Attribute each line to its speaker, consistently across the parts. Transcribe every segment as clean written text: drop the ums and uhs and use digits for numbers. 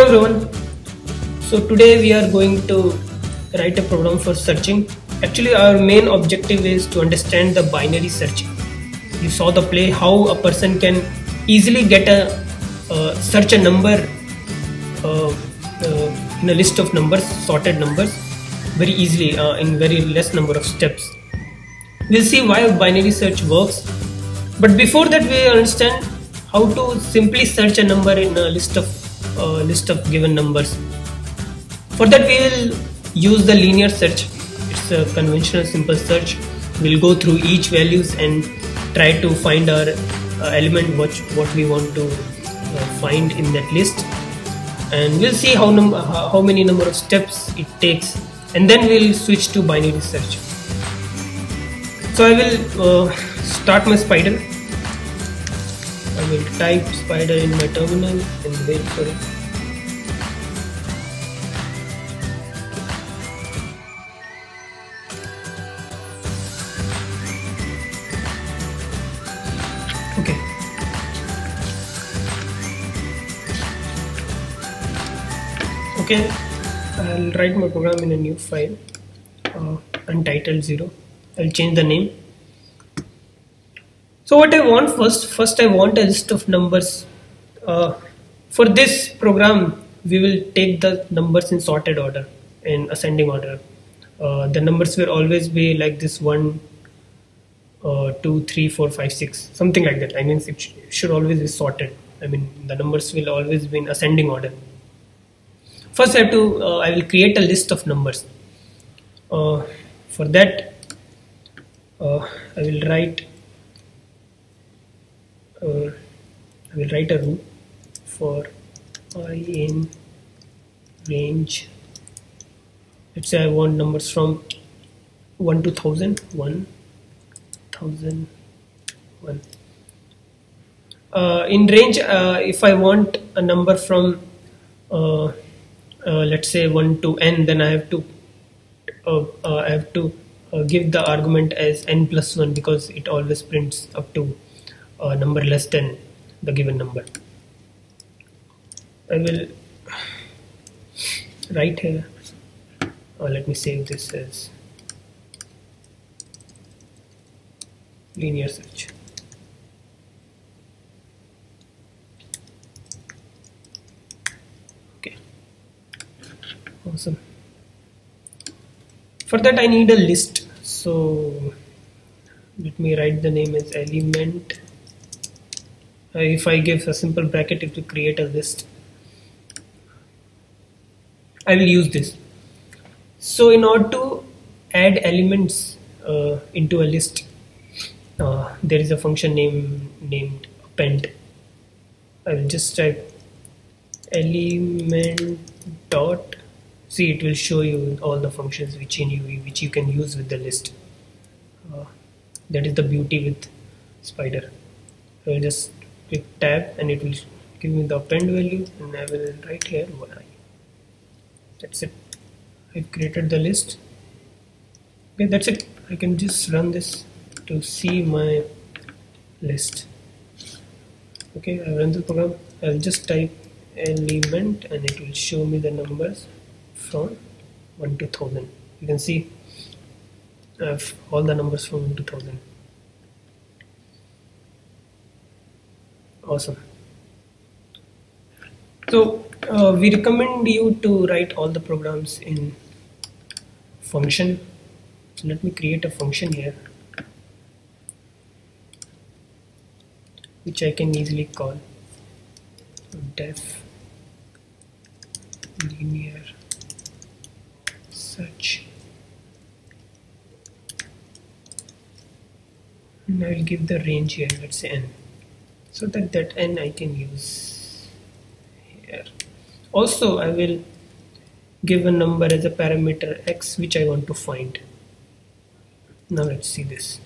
Speaker 1: Hello everyone. So today we are going to write a program for searching. Actually our main objective is to understand the binary searching. You saw the play how a person can easily get a search a number in a list of numbers, sorted numbers, very easily in very less number of steps. We'll see why binary search works, but before that we understand how to simply search a number in a list of given numbers. For that we will use the linear search. It's a conventional simple search. We'll go through each values and try to find our element what we want to find in that list, and we'll see how many number of steps it takes, and then we'll switch to binary search. So I will start my spider. I will type spider in my terminal and wait for it. Okay. Okay, I'll write my program in a new file, untitled 0. I'll change the name. So what I want first I want a list of numbers. For this program we will take the numbers in sorted order, in ascending order. The numbers will always be like this: 1, 2, 3, 4, 5, 6, something like that. I mean, it should always be sorted. I mean, the numbers will always be in ascending order. First I will create a list of numbers. For that I will write a row for I in range. Let's say I want numbers from 1 to 1000. 1001. In range, if I want a number from let's say 1 to n, then I have to give the argument as n plus 1, because it always prints up to a number less than the given number. I will write here, let me save this as linear search. Okay, awesome. For that I need a list, so let me write the name as element. If I give a simple bracket, it will create a list. I will use this. So in order to add elements into a list, there is a function named append. I will just type element dot. See, it will show you all the functions which you can use with the list. That is the beauty with spider. I will just click tab and it will give me the append value, and I will write here y. That's it. I've created the list. Okay, that's it. I can just run this to see my list. Okay, I run the program. I'll just type element and it will show me the numbers from 1 to 1000. You can see I have all the numbers from 1 to 1000. Awesome. So we recommend you to write all the programs in function. So let me create a function here which I can easily call def linear search, and I will give the range here, let's say n, so that n I can use here. Also I will give a number as a parameter x which I want to find. Now let's see this.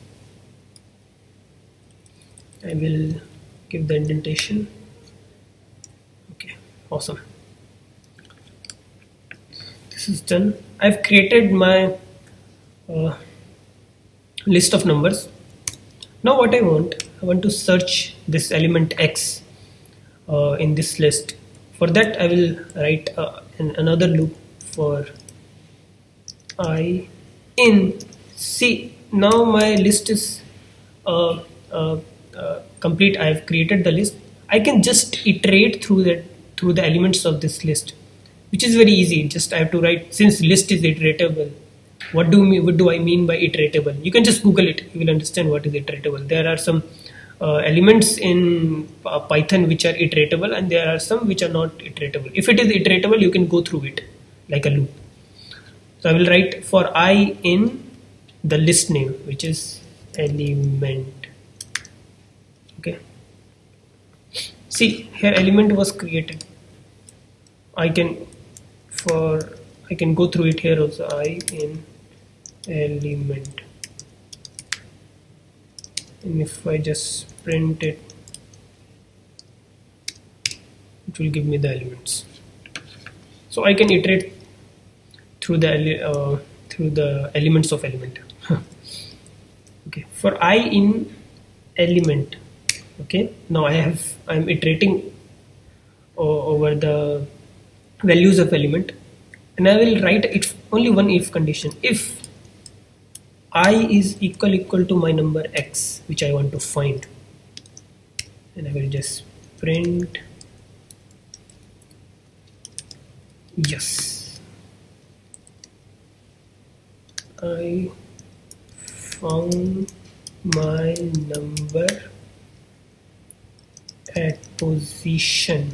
Speaker 1: I will give the indentation. Okay, awesome. This is done. I've created my list of numbers. Now what I want to search this element x in this list For that I will write another loop for I in. See, now my list is uh, uh, complete. I have created the list. I can just iterate through the elements of this list, which is very easy. Just I have to write, since list is iteratable. What do I mean by iteratable? You can just Google it. You will understand what is iteratable. There are some elements in Python which are iteratable, and there are some which are not iteratable. If it is iteratable, you can go through it like a loop. So I will write for I in the list name, which is element. Okay. See, here element was created. I can go through it here also. I in element, and if I just print it, it will give me the elements. So I can iterate through the elements of element. Okay, for I in element. Okay, now I'm iterating over the values of element, and I will write it only one if condition. If I is equal to my number x, which I want to find, and I will just print yes, I found my number at position,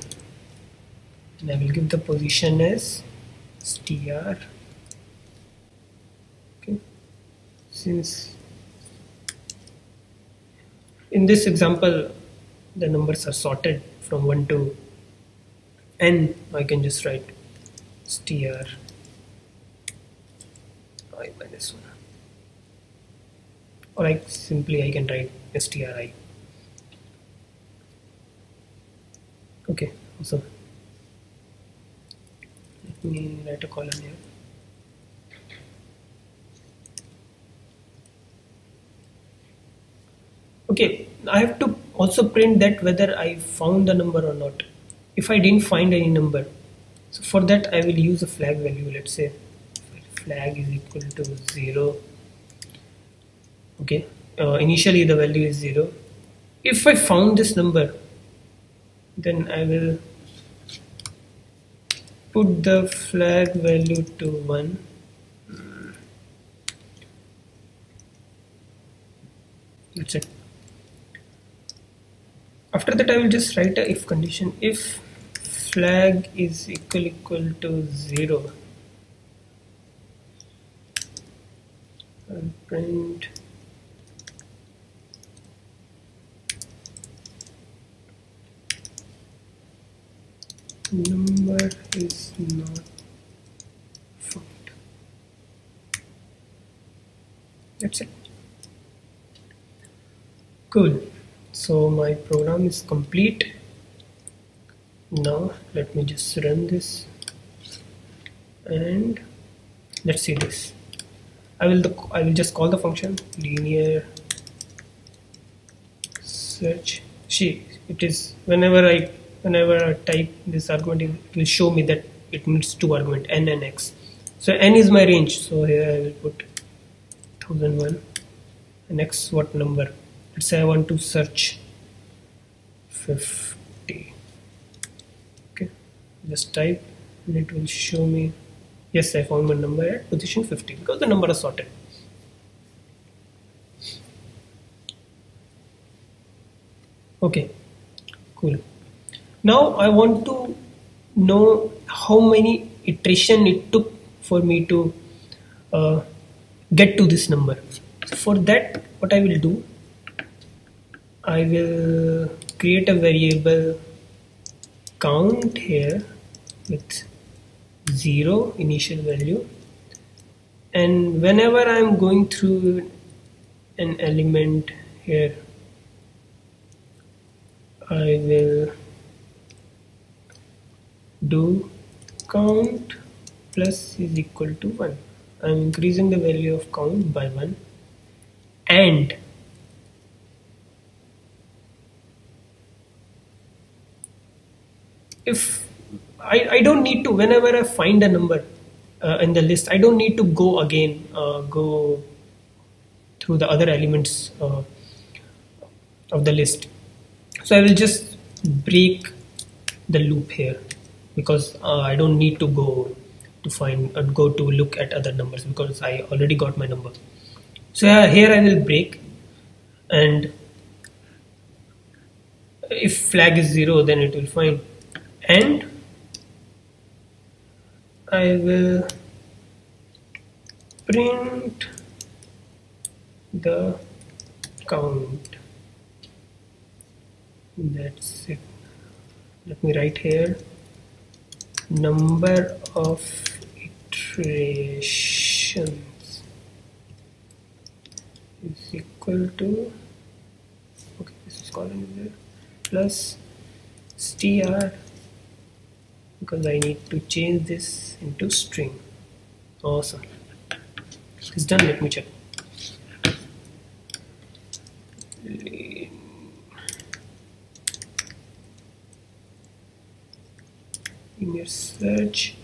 Speaker 1: and I will give the position as str. Okay, since in this example the numbers are sorted from 1 to n, I can just write str I minus 1, or I can write stri. Okay, awesome. Let me write a column here. Okay, I have to also print that whether I found the number or not. If I didn't find any number, so for that I will use a flag value. Let's say flag is equal to 0. Okay, initially the value is 0. If I found this number, then I will put the flag value to 1. That's it. After that I will just write a if condition. If flag is equal to 0, I'll print number is not found. That's it. Cool. So my program is complete. Now let me just run this, and let's see this. I will just call the function linear search. See, it is whenever I type this argument, it will show me that it needs 2 arguments, n and x. So n is my range, so here I will put 1001, and x what number. Let's say I want to search 50. Okay, just type and it will show me yes, I found my number at position 50 because the number is sorted. Okay, cool. Now I want to know how many iteration it took for me to get to this number. So for that, what I will do, I will create a variable count here with 0 initial value, and whenever I am going through an element here, I will do count plus is equal to 1. I am increasing the value of count by 1, and if I don't need to, whenever I find a number in the list, I don't need to go again, go through the other elements of the list. So I will just break the loop here, because I don't need to go to look at other numbers, because I already got my number. So here I will break, and if flag is 0, then it will find, and I will print the count. That's it. Let me write here, number of iterations is equal to, okay, this is column is there, plus str, because I need to change this into string. Awesome, it's done. Let me check. Linear search,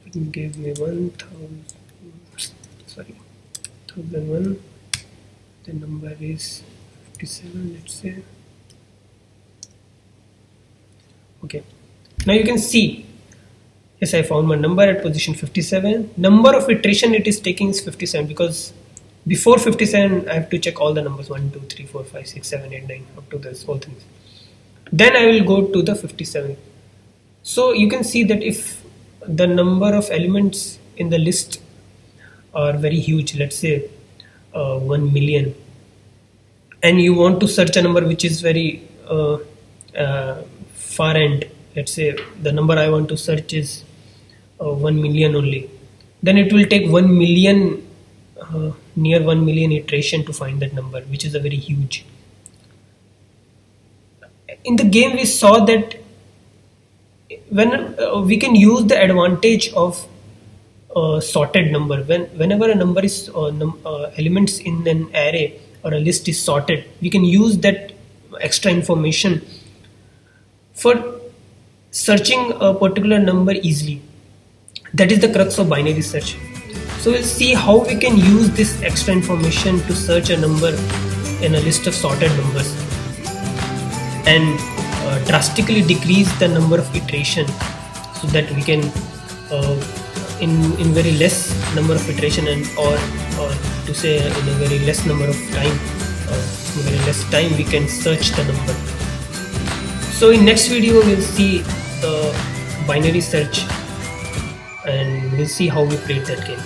Speaker 1: it will give me 1001. The number is 57, let's say. Okay, now you can see, yes, I found my number at position 57. Number of iteration it is taking is 57, because before 57 I have to check all the numbers 1 2 3 4 5 6 7 8 9 up to this whole things. Then I will go to the 57. So you can see that if the number of elements in the list are very huge, let's say 1 million, and you want to search a number which is very far end, let's say the number I want to search is 1 million only, then it will take 1 million, near 1 million iteration to find that number, which is a very huge. In the game we saw that when we can use the advantage of sorted number. Whenever a number is elements in an array or a list is sorted, we can use that extra information for searching a particular number easily. That is the crux of binary search. So we'll see how we can use this extra information to search a number in a list of sorted numbers, and drastically decrease the number of iteration, so that we can in very less number of iteration, and or to say in a very less number of time, in very less time we can search the number. So in next video we'll see the binary search, and we'll see how we played that game.